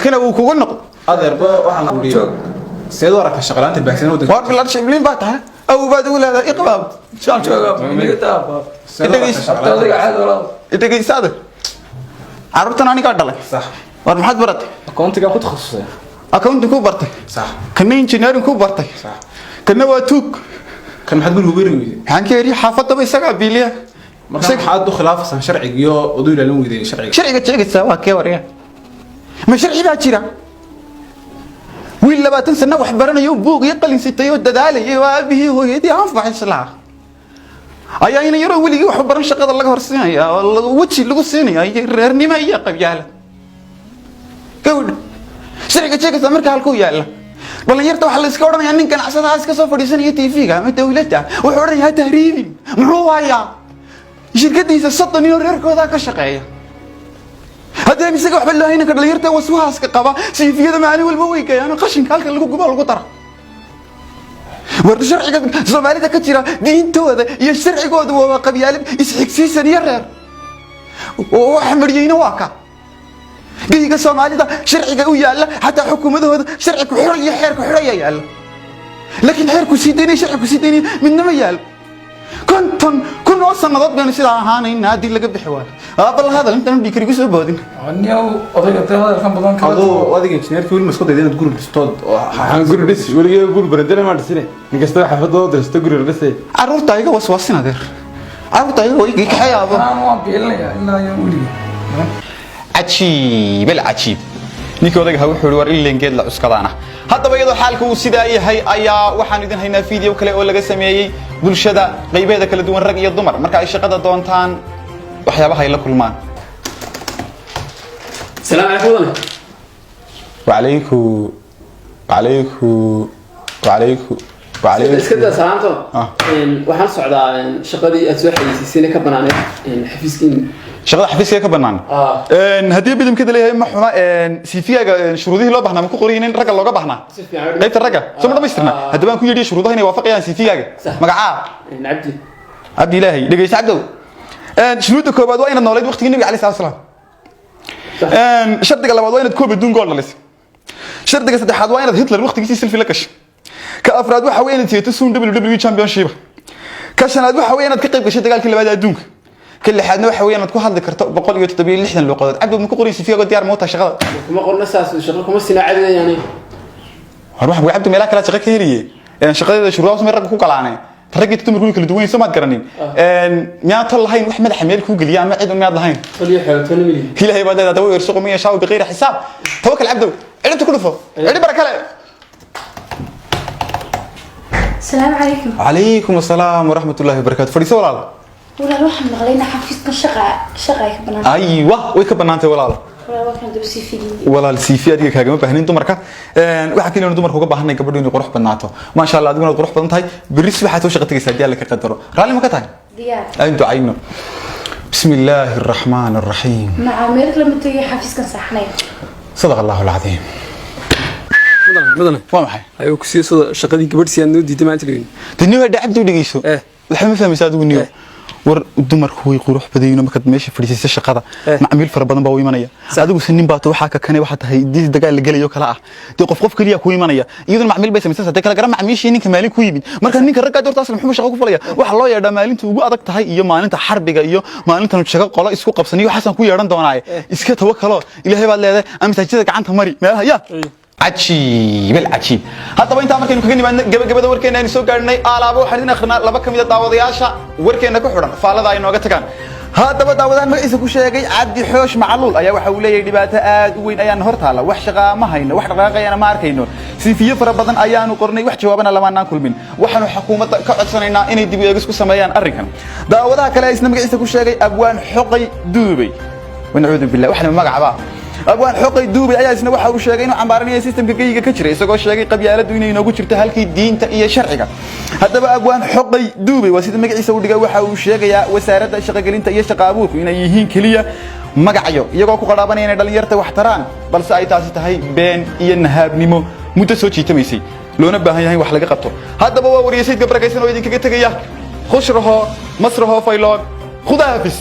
kana uu kugu noqdo adeerba waxaan ku dhiyo seedo arka shaqalaanta baagsan oo war bilad shiblin baa tahay aw baad u leedahay iqbaab شان شوقة من كتاب idageysaada carruurtan aniga dhalay صح war maxaad baratay كنت قاعد تخصص accounting ku bartay صح kana engineering ku bartay صح kana waa tuug kan maxad guriga weerin waxaan ka yiri xaafadaba isaga biiliya marka waxaad u khilaafsan sharciga iyo oduu ilaalin weeday sharciga sharciga jeegaysa waa kee wariyay ma sharciga jira wiil 20 sano wax baranayo buug iyo qalin sitay oo dadaalay waa aabihii hooyadii aan faxisla ayaa in yaro wiiligi wax baran shaqada laga horsiinaya oo waji lagu siinaya reernimo iyo qabyaala gawdh sharciga jeegaysa marka halku yaala dhalinyarta waxa la iska oranayaa nin ganacsadaha iska soo fadhiisanaya TV-ga ama dawladda wuxuu oranayaa tahriibin muxuu hayaa shirkadiisa 30 iyo reerkooda ka shaqeeya هذا مسك واحد بالله هنا كده يرتى وسواس كقبا سيفيه ده معني والبويك انا قشن كالك اللي جوبا لو ترى ورد شرعي سوماليدا كجيرا دينتودا iyo sharcigooda waa qabyaalad isxigsiisan yareer oo xamriyayna waa ka diiga Soomaalida sharciga u yaala hatta xukuumadooda sharciga xirul iyo xeerku xiraya yaala laakiin xeerku sideena sharcigu sideena midna ma yaal كن وصلنا ضد بين سيدا هاني نادي اللي قبل حوار قبل هذا انت عندي كريكوس بودين عنيو أضيق هذا كان بدون كذا adoo adiga engineer kii mas'uul deedan guri dhistood waxaan guri dhis waligeey guri barandana ma dhisine inkasta xafadooda dhista guri dhisay carruurta ayaga waswaasina deer carruurta ayaga way kaxayaabo أنا ما بيلنا إلا يوم ولي cajiib cajiib ninkii odaga wuxuu war in geed la cuskadaana haddaba iyadoo xaalku uu sidaa yahay ayaa waxaan idin haynaa video kale oo laga sameeyay bulshada qaybaheeda kala duwan rag iyo dumar marka ay shaqada doontaan waxyaabaha ay la kulmaan السلام عليكم وعليكم اسكت سلامته waxaan socdaa shaqadii aad soo xayisiisay ka banaaneed xafiiskiin shaqada xafiiska ka banaan hadii bidimkada leeyahay ma xuma CV-ga shuruudihi loo baahnaa ma ku qoriyeen rag looga baahnaa qaybta ragga soo dhameystirna hadaba aan ku yiri shuruudaha inay waafaqayaan CV-ga magaca abdi ilaahi dhageysa abdo shuruudda koobaad waa inaad noolayd waqtigii nabiga cali sallallahu alayhi wasallam shardiga labaad waa inaad koob adduun gool dhalis shardiga saddexaad waa inaad Hitler waqtigiisa selfie la gashay ka afraad waxa weeye inaad tiyato suun WWE championship ka shanaad waxa weeye inaad ka qayb gashay dagaalkii labaad adduunka ka lixaadna waxa weeye inaad ku hadli karto 176 luqadood cabdu ma ku qorin CV-ga diyaar ma wata shaqada kuma qorna saas shaqo kuma sinaacada yani war waxa cabdu meelaha kala shaqo ka heliyay shaqadeeda shuruudaha ma rag ku kalaanay ragii dumarku kala duwan soo ma garanin miyaa tal lahayn wax madax meel ku galiya ama cid miyaad lahayn qoliyo xeeltana mili ilaahay baad leedahay dawo irsuq miya shaaw biqayr xisaab tawakkal cabdu cidda ku dhufo cidi barakale السلام عليكم عليكم السلام ورحمة الله وبركاته فريسة ولا لا؟ ولا الواحد مغلينا حفيزكم شقة كبنان أيوة ويكبنانت ولا لا؟ ولا الواحد دوسي في ولا السيفية دي كهجمة بهنين دمرك واحد كيلو دمر هو بهنا يقبلون يقرح بناته ما شاء الله دمر يقرح بنتهاي بالرسم حتى وش قتك يسجل لك قدره رالي ما كتاي ديار أنتوا عينه بسم الله الرحمن الرحيم مع ميرك لما تيجي حفيزكم صحنين صدق الله العظيم مدن ما محي أيوة كسيسة شقدي كبرت يعني دي ما تلين دنيو هذا عبد ودقيسو waxaan ma fahmaysaa adigu niyo war dumarku way qurux badayeen marka meesha fadhiisay shaqada macmiil fara badan baa u imanaya adigu sinin baa waxa ka kanay waxa tahay diis dagaal la galayo kala ah qof kaliya ku imanaya iyadoo macmiil bay samaysan saddex kala garan macmiishii ninka maalin ku yimid marka ninka ragga doorta asal muxuu shaqo ku falaya waxa loo yeedhaa maalinta ugu adag tahay iyo maalinta xarbiga iyo maalinta shaqo qolo isku qabsanayo xasan ku yeeran doonaa iska tawakkalo ilaahay baad leedahay amsaajida gacanta mari meelaha yaa عجيب العجيب هذا وين تامر كانوا كجني قبل وركينا نسوق قرني آلابو حدنا خرنا لبك كم يدعوا ضياشة وركينا كحرنا فعلا ذا إنه قتكان هذا بدأ ما إذا كل شيء عدي حوش معلول أيه وحولي دباتات وين أيان هرت هلا وحشة ما هينه وحرة غير ما أركينه سيفيه فربضن أيان وقرني وح جوابنا لما ناكل من وحنا حكومة كأصلنا إني دبي يجسكو سمايان أركن ده وذا كلا إسنا ما إذا كل شيء أبوان حقي دوبي ونعوذ بالله وحنا ما قعبا أبوان حقي دوبي أيها سنة واحد وشاقين وعمبارني سيستم كيكا كتشري سوق شاقي قبيلة دويني نوجو شرت هالكي دين تأيي شرعك هذا بقى أبوان حقي دوبي وسيستم مقعي سوق دقا واحد وشاقي وسارة شقاقلين تأيي شقابوك وإن يهين كلية مقعيو يقوكو قراباني أنا دل يرتا واحتران بل ساي تاسي تهي بين إينهاب نمو متسوشي تميسي لو نبه هاي وحلقة قبطو هذا بقى وريسيد قبرك يسنو يدين كيكا تغيا خشرها مصرها فايلون خدا حافظ